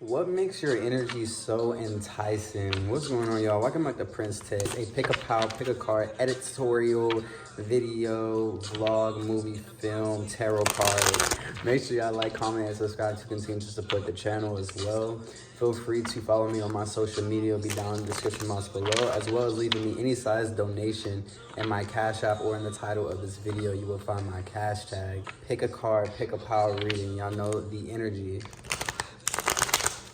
What makes your energy so enticing? What's going on, y'all? Welcome back to Princetem, a pick a pal, pick a card, editorial, video, vlog, movie, film, tarot card. Make sure y'all like, comment, and subscribe to continue to support the channel as well. Feel free to follow me on my social media. It'll be down in the description box below, as well as leaving me any size donation in my Cash App or in the title of this video. You will find my cash tag. Pick a card, pick a power reading. Y'all know the energy.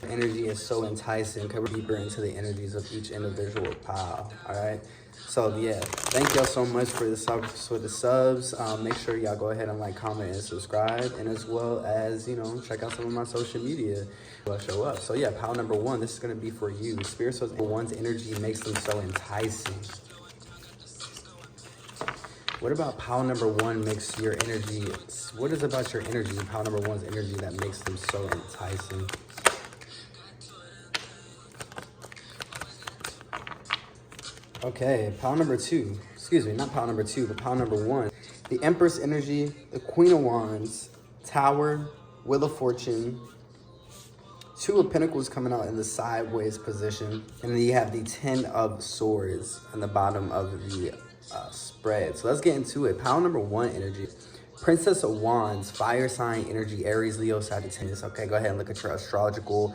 Energy is so enticing. Cover deeper into the energies of each individual pile. All right. So yeah, thank y'all so much for the subs. Make sure y'all go ahead and like, comment, and subscribe, and as well as check out some of my social media. I'll show up. So yeah, pile number one. This is gonna be for you. Spirit Soul's one's energy makes them so enticing. What about pile number one makes your energy? What is about your energy? Pile number one's energy that makes them so enticing. Okay, pile number two. Excuse me, not pile number two, but pile number one. The Empress energy, the Queen of Wands, Tower, Wheel of Fortune, Two of Pentacles coming out in the sideways position, and then you have the Ten of Swords in the bottom of the spread. So let's get into it. Pile number one energy. Princess of Wands, fire sign energy, Aries, Leo, Sagittarius. Okay, go ahead and look at your astrological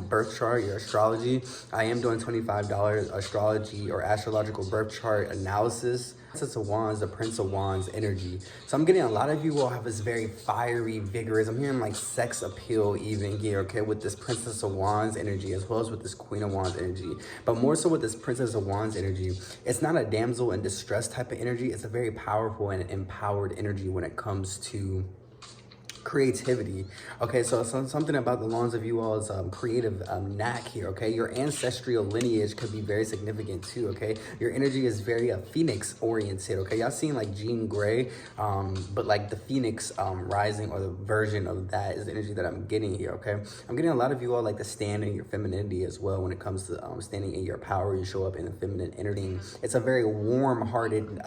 birth chart, your astrology. I am doing $25 astrology or astrological birth chart analysis. Princess of Wands, the Prince of Wands energy. So I'm getting a lot of you will have this very fiery, vigorous, I'm hearing like sex appeal even here, okay, with this Princess of Wands energy, as well as with this Queen of Wands energy. But more so with this Princess of Wands energy, it's not a damsel in distress type of energy. It's a very powerful and empowered energy when it comes to creativity. Okay, so something about the lawns of you all's creative knack here. Okay, your ancestral lineage could be very significant too. Okay, your energy is very phoenix oriented. Okay, y'all seen like Jean Grey, but like the phoenix rising, or the version of that, is the energy that I'm getting here. Okay, I'm getting a lot of you all like to stand in your femininity as well when it comes to standing in your power. You show up in the feminine energy. It's a very warm-hearted,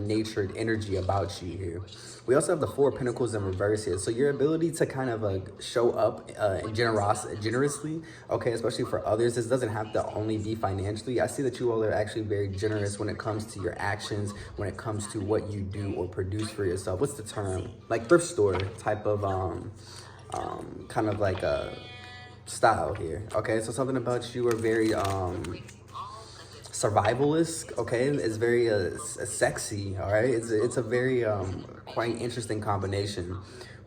natured energy about you here. We also have the Four of Pentacles in reverse here. So your ability to kind of show up generously, okay, especially for others. This doesn't have to only be financially. I see that you all are actually very generous when it comes to your actions, when it comes to what you do or produce for yourself. What's the term? Like thrift store type of kind of like a style here. Okay, so something about you are very survivalist, okay? It's very sexy, all right? It's a very quite interesting combination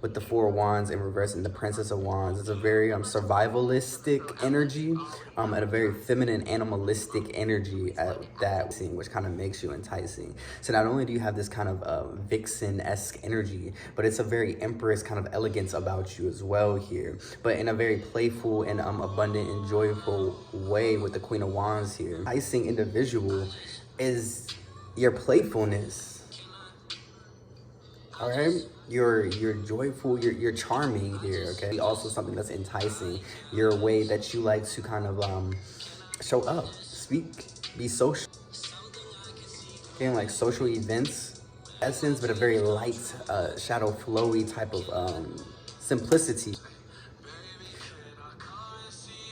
with the Four of Wands in reverse and the Princess of Wands. It's a very survivalistic energy and a very feminine, animalistic energy at that, which kind of makes you enticing. So not only do you have this kind of vixen-esque energy, but it's a very empress kind of elegance about you as well here, but in a very playful and abundant and joyful way with the Queen of Wands here. Enticing individual is your playfulness, all right? You're joyful, you're charming here, okay? Also something that's enticing, your way that you like to kind of show up, speak, be social. Okay, like social events, essence, but a very light, shadow flowy type of simplicity.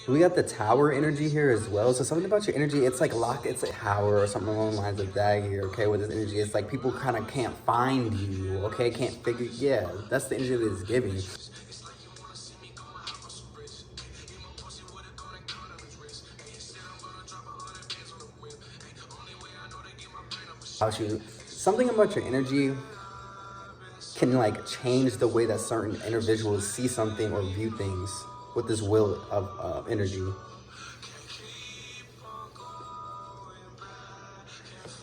We got the Tower energy here as well. So something about your energy, it's like it's a tower or something along the lines of that here, okay, with this energy. It's like people kind of can't find you, okay, can't figure, yeah, that's the energy that it's giving. Something about your energy can like change the way that certain individuals see something or view things with this wheel of energy.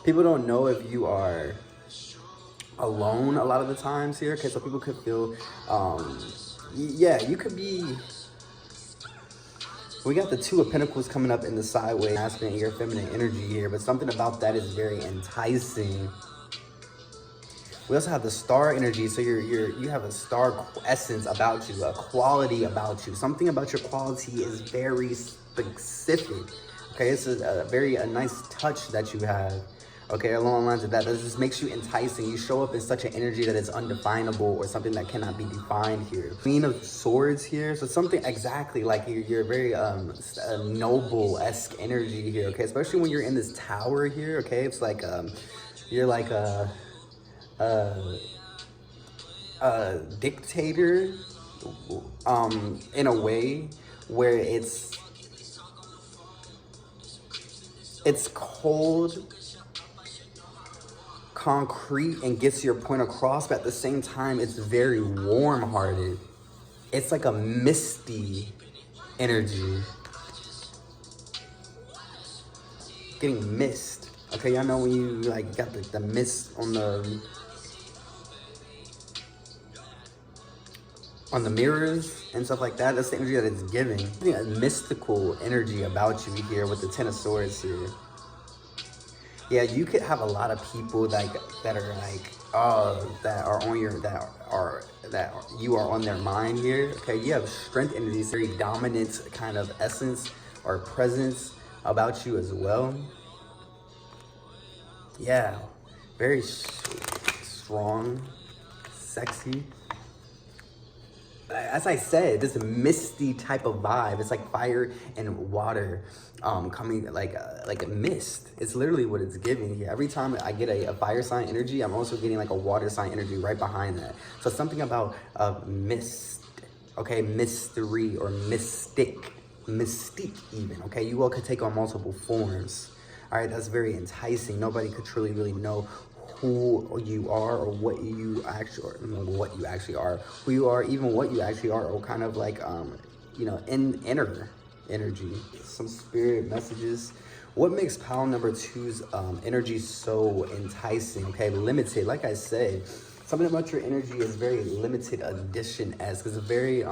People don't know if you are alone a lot of the times here. Okay, so people could feel, yeah, you could be. We got the Two of Pentacles coming up in the sideways, masculine and your feminine energy here, but something about that is very enticing. We also have the Star energy, so you have a star essence about you, a quality about you. Something about your quality is very specific. Okay, it's a nice touch that you have Okay, along the lines of that, that just makes you enticing. You show up in such an energy that is undefinable or something that cannot be defined here. Queen of Swords here, so something exactly like you're very noble-esque energy here, okay? Especially when you're in this tower here, okay? It's like you're like a dictator in a way where it's cold, concrete, and gets your point across, but at the same time it's very warm-hearted. It's like a misty energy. Getting mist. Okay, y'all know when you like got the mist on the mirrors and stuff like that. That's the energy that it's giving. A mystical energy about you here with the Ten of Swords here. Yeah, you could have a lot of people that are like you are on their mind here. Okay, you have strength energy, very dominant kind of essence or presence about you as well. Yeah, very strong, sexy. As I said, this misty type of vibe. It's like fire and water coming like a mist. It's literally what it's giving here. Every time I get a fire sign energy, I'm also getting like a water sign energy right behind that. So something about mist, okay, mystery or mystique even, okay? You all could take on multiple forms. All right, that's very enticing. Nobody could truly really know who you are or what you actually are, who you are, even what you actually are, or kind of like you know, inner energy. Some spirit messages. What makes pile number 2's energy so enticing? Okay, limited. Like I said, something about your energy is very limited edition-esque. It's a very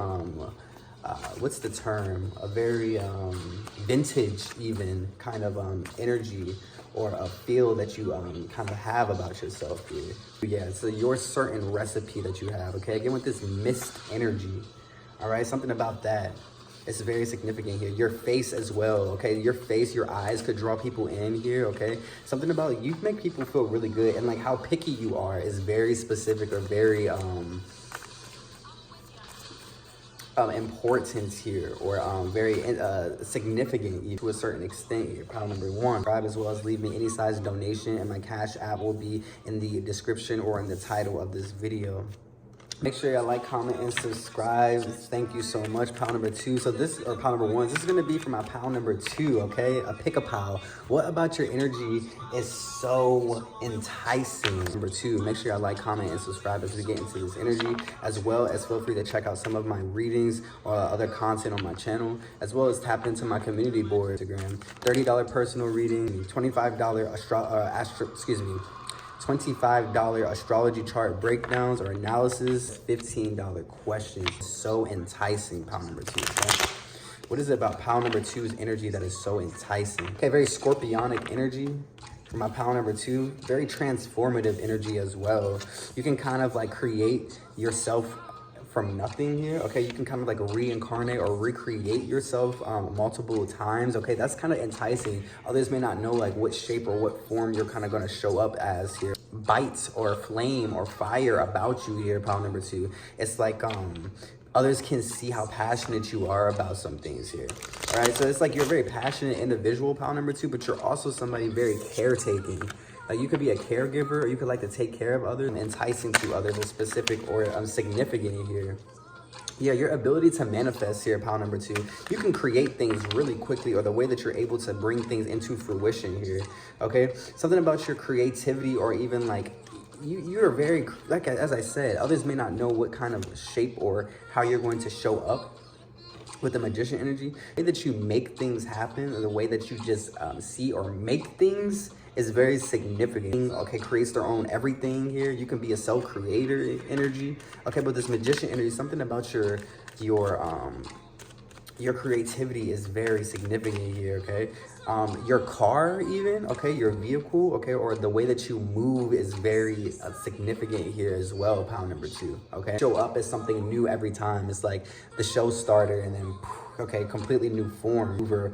what's the term? A very vintage even kind of energy or a feel that you kind of have about yourself here. Yeah, so your certain recipe that you have, okay? Again, with this mist energy, all right? Something about that. It's very significant here. Your face as well, okay? Your face, your eyes could draw people in here, okay? Something about you make people feel really good, and like how picky you are is very specific or very important here, or very significant to a certain extent here. Pile number 1. Subscribe as well as leave me any size donation, and my Cash App will be in the description or in the title of this video. Make sure y'all like, comment, and subscribe. Thank you so much. Pile number 2. So this, or pile number 1, this is gonna be for my pile number 2, okay? A Pickapilé. What about your energy is so enticing? Number 2, make sure y'all like, comment, and subscribe as we get into this energy, as well as feel free to check out some of my readings or other content on my channel, as well as tap into my community board, Instagram. $30 personal reading, $25 $25 astrology chart breakdowns or analysis, $15 questions. So enticing, pile number 2, okay? What is it about pile number 2's energy that is so enticing? Okay, very scorpionic energy for my pile number 2. Very transformative energy as well. You can kind of like create yourself from nothing here, okay? You can kind of like reincarnate or recreate yourself multiple times, okay? That's kind of enticing. Others may not know like what shape or what form you're kind of going to show up as here. Bites or flame or fire about you here, pile number 2. It's like others can see how passionate you are about some things here. All right, so it's like you're a very passionate individual, pile number 2, but you're also somebody very caretaking. Like you could be a caregiver, or you could like to take care of others. Enticing to others is specific or significant here. Yeah, your ability to manifest here, pile number 2. You can create things really quickly, or the way that you're able to bring things into fruition here, okay? Something about your creativity, or even like you're very, like as I said, others may not know what kind of shape or how you're going to show up with the magician energy. The way that you make things happen, or the way that you just see or make things is very significant. Okay, creates their own everything here. You can be a self-creator energy. Okay, but this magician energy, something about your creativity is very significant here, okay? Your car even, okay, your vehicle, okay, or the way that you move is very significant here as well, pile number 2, okay? Show up as something new every time. It's like the show starter and then okay, completely new form, maneuver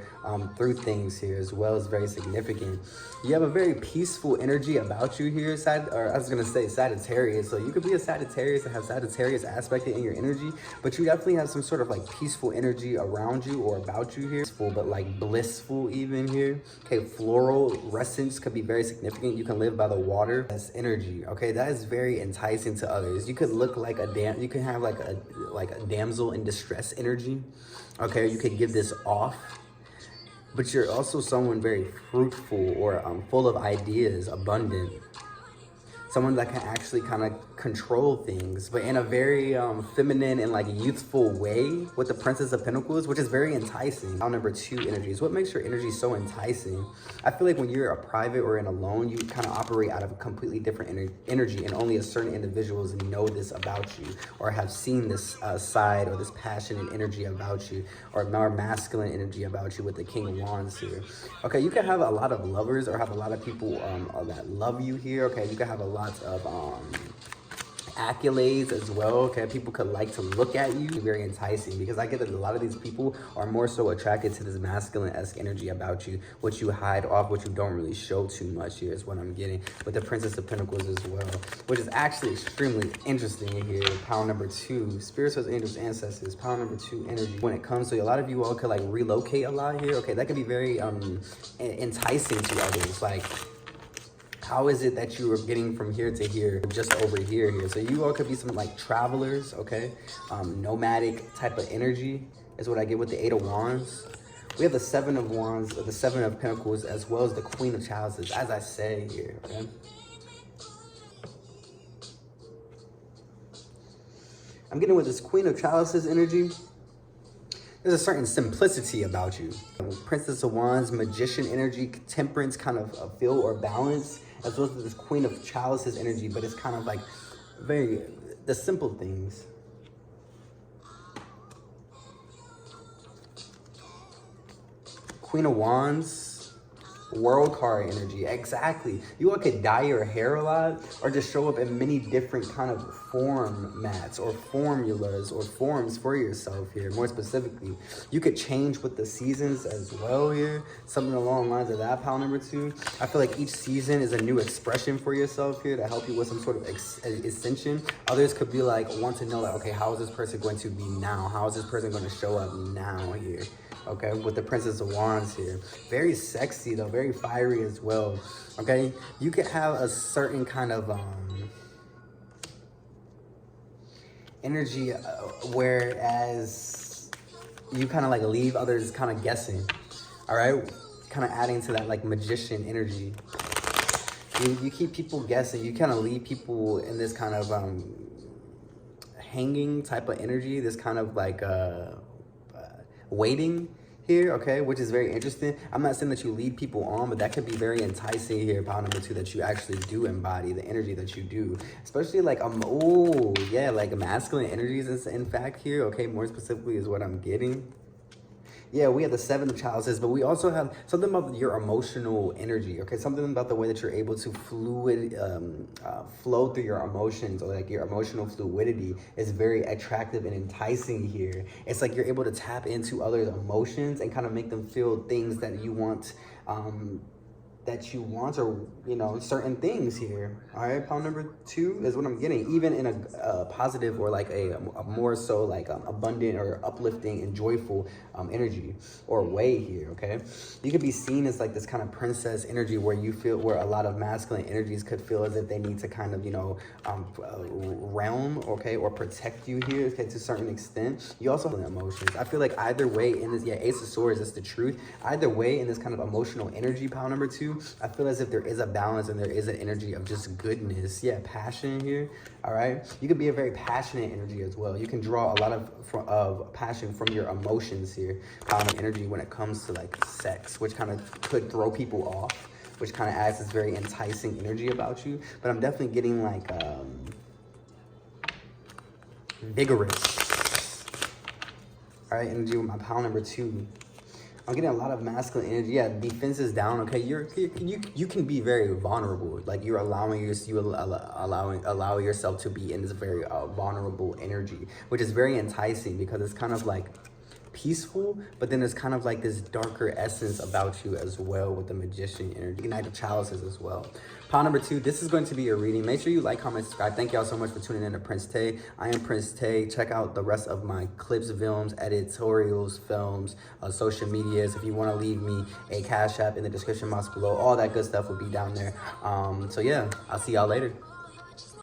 through things here as well is very significant. You have a very peaceful energy about you here, or I was gonna say Sagittarius. So you could be a Sagittarius and have Sagittarius aspected in your energy, but you definitely have some sort of like peaceful energy around you or about you here. Peaceful, but like blissful even here. Okay, floral essence could be very significant. You can live by the water. That's energy. Okay, that is very enticing to others. You could look like you can have like a damsel in distress energy. Okay, you could give this off, but you're also someone very fruitful or full of ideas, abundant. Someone that can actually kind of control things, but in a very feminine and like youthful way with the Princess of Pentacles, which is very enticing. Now, number 2 energies. What makes your energy so enticing? I feel like when you're a private or in a alone, you kind of operate out of a completely different energy, and only a certain individuals know this about you or have seen this side or this passionate energy about you or more masculine energy about you with the King of Wands here. Okay, you can have a lot of lovers or have a lot of people that love you here. Okay, you can have a lot of accolades as well. Okay, people could like to look at you. Very enticing, because I get that a lot of these people are more so attracted to this masculine-esque energy about you, which you hide off, which you don't really show too much here is what I'm getting with the Princess of Pentacles as well, which is actually extremely interesting here. Power number 2, spirits, angels, ancestors. Power number 2, energy. When it comes to a lot of you all could like relocate a lot here. Okay, that could be very enticing to others. Like, how is it that you are getting from here to here, just over here? So you all could be some like travelers, okay? Nomadic type of energy is what I get with the 8 of Wands. We have the 7 of Wands, the 7 of Pentacles, as well as the Queen of Chalices, as I say here, okay? I'm getting with this Queen of Chalices energy. There's a certain simplicity about you. Princess of Wands, Magician energy, Temperance kind of feel or balance, as well as this Queen of Chalices energy, but it's kind of like the simple things. Queen of Wands, World card energy. Exactly. You all could dye your hair a lot or just show up in many different kind of formats or formulas or forms for yourself here. More specifically, you could change with the seasons as well here. Something along the lines of that. Power number 2. I feel like each season is a new expression for yourself here to help you with some sort of ascension. Others could be like, want to know like, okay, how is this person going to be now? How is this person going to show up now here? Okay, with the Princess of Wands here. Very sexy though, very fiery as well. Okay, you could have a certain kind of energy whereas you kind of like leave others kind of guessing. All right, kind of adding to that like magician energy. You keep people guessing. You kind of leave people in this kind of hanging type of energy, this kind of like waiting here, okay, which is very interesting. I'm not saying that you lead people on, but that could be very enticing here. Power number 2, that you actually do embody the energy that you do, especially like oh yeah, like masculine energies in fact here. Okay, more specifically is what I'm getting. Yeah, we have the 7 of Chalices, but we also have something about your emotional energy, okay? Something about the way that you're able to flow through your emotions, or like your emotional fluidity is very attractive and enticing here. It's like you're able to tap into others' emotions and kind of make them feel things that you want, or, you know, certain things here. All right, power number 2 is what I'm getting, even in a positive or like a more so like abundant or uplifting and joyful energy or way here, okay? You could be seen as like this kind of princess energy where you feel, where a lot of masculine energies could feel as if they need to kind of, you know, realm, okay, or protect you here, okay, to a certain extent. You also have emotions. I feel like either way in this, yeah, Ace of Swords, that's the truth. Either way in this kind of emotional energy, power number 2, I feel as if there is a balance and there is an energy of just goodness. Yeah, passion here. All right. You could be a very passionate energy as well. You can draw a lot of passion from your emotions here. Energy when it comes to like sex, which kind of could throw people off, which kind of adds this very enticing energy about you. But I'm definitely getting like vigorous. All right, energy with my power number 2. I'm getting a lot of masculine energy. Yeah, defense is down. Okay, you can be very vulnerable. Like you're allow yourself to be in this very vulnerable energy, which is very enticing because it's kind of like peaceful, but then there's kind of like this darker essence about you as well with the Magician energy. Ignite the chalices as well. Pile number 2, this is going to be your reading. Make sure you like, comment, subscribe. Thank y'all so much for tuning in to Princetem. I am Princetem. Check out the rest of my clips, films, editorials, films, social medias. If you want to leave me a Cash App in the description box below, all that good stuff will be down there. So yeah, I'll see y'all later.